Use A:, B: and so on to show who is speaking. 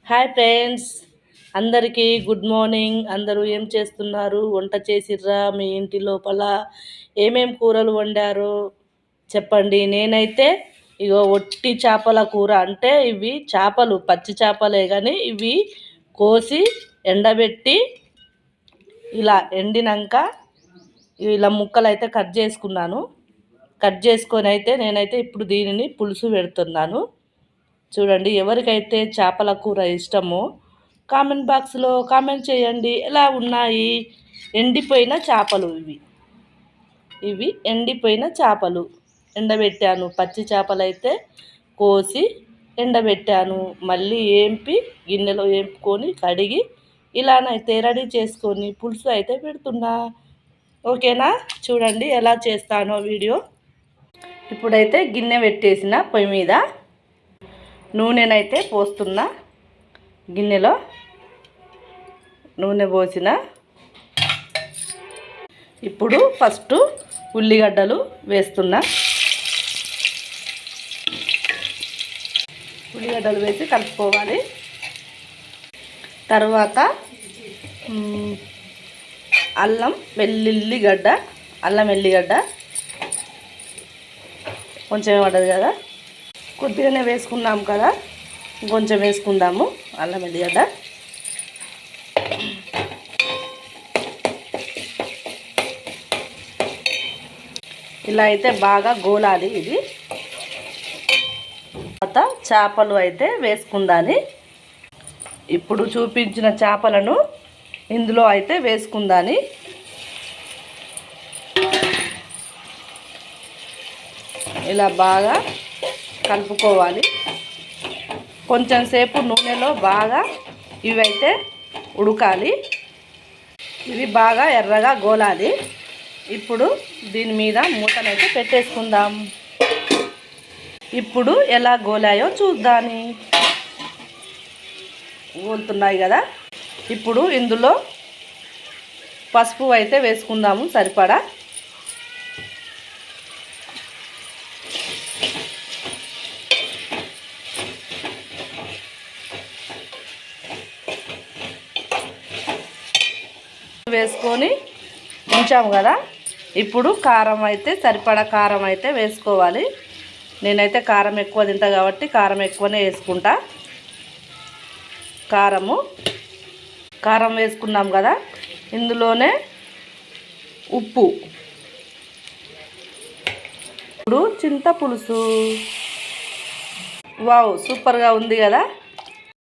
A: Hi friends, అందరికీ good morning. అందరూ ఏం చేస్తున్నారు? వంట చేసిర్రా? మీ ఇంటి లోపల ఏమేం కూరలు వండారో చెప్పండి. నేనైతే ఇగో ఒట్టి చేపల కూర, అంటే ఇవి చేపలు పచ్చి చేపలే కానీ ఇవి కోసి ఎండబెట్టి ఇలా ఎండినాక ఇలా ముక్కలు అయితే కట్ చేసుకున్నాను. కట్ చేసుకొని అయితే నేనైతే ఇప్పుడు దీనిని పులుసు పెడుతున్నాను. చూడండి, ఎవరికైతే చేపల కూర ఇష్టమో కామెంట్ బాక్స్లో కామెంట్ చేయండి. ఎలా ఉన్నాయి ఎండిపోయిన చేపలు? ఇవి ఎండిపోయిన చేపలు ఎండబెట్టాను. పచ్చి చేపలు అయితే కోసి ఎండబెట్టాను. మళ్ళీ ఏంపి గిన్నెలో ఏంపుకొని కడిగి ఇలానైతే రెడీ చేసుకొని పులుసు అయితే పెడుతున్నా. ఓకేనా? చూడండి ఎలా చేస్తానో వీడియో. ఇప్పుడైతే గిన్నె పెట్టేసిన పొయ్యి మీద నూనెనైతే పోస్తున్నా. గిన్నెలో నూనె పోసిన. ఇప్పుడు ఫస్ట్ ఉల్లిగడ్డలు వేస్తున్నా. ఉల్లిగడ్డలు వేసి కలుపుకోవాలి. తర్వాత అల్లం వెల్లిగడ్డ కొంచెం పడ్డది కదా, కొద్దిగానే వేసుకున్నాం కదా, కొంచెం వేసుకుందాము. అల్లం వెల్లిగడ్డ ఇలా అయితే బాగా గోలాలి. ఇది తర్వాత చేపలు అయితే వేసుకుందాని. ఇప్పుడు చూపించిన చేపలను ఇందులో అయితే వేసుకుందాని. ఇలా బాగా కలుపుకోవాలి. కొంచెం సేపు నూనెలో బాగా ఇవైతే ఉడకాలి. ఇవి బాగా ఎర్రగా గోలాలి. ఇప్పుడు దీని మీద మూతనైతే పెట్టేసుకుందాం. ఇప్పుడు ఎలా గోలాయో చూద్దాని. గోలుతున్నాయి కదా. ఇప్పుడు ఇందులో పసుపు అయితే వేసుకుందాము సరిపడా. వేసుకొని ఉంచాము కదా. ఇప్పుడు కారం అయితే సరిపడా కారం అయితే వేసుకోవాలి. నేనైతే కారం ఎక్కువ తింటా కాబట్టి కారం ఎక్కువనే వేసుకుంటా. కారం వేసుకున్నాం కదా. ఇందులోనే ఉప్పు. ఇప్పుడు చింతపులుసు. వావ్, సూపర్గా ఉంది కదా.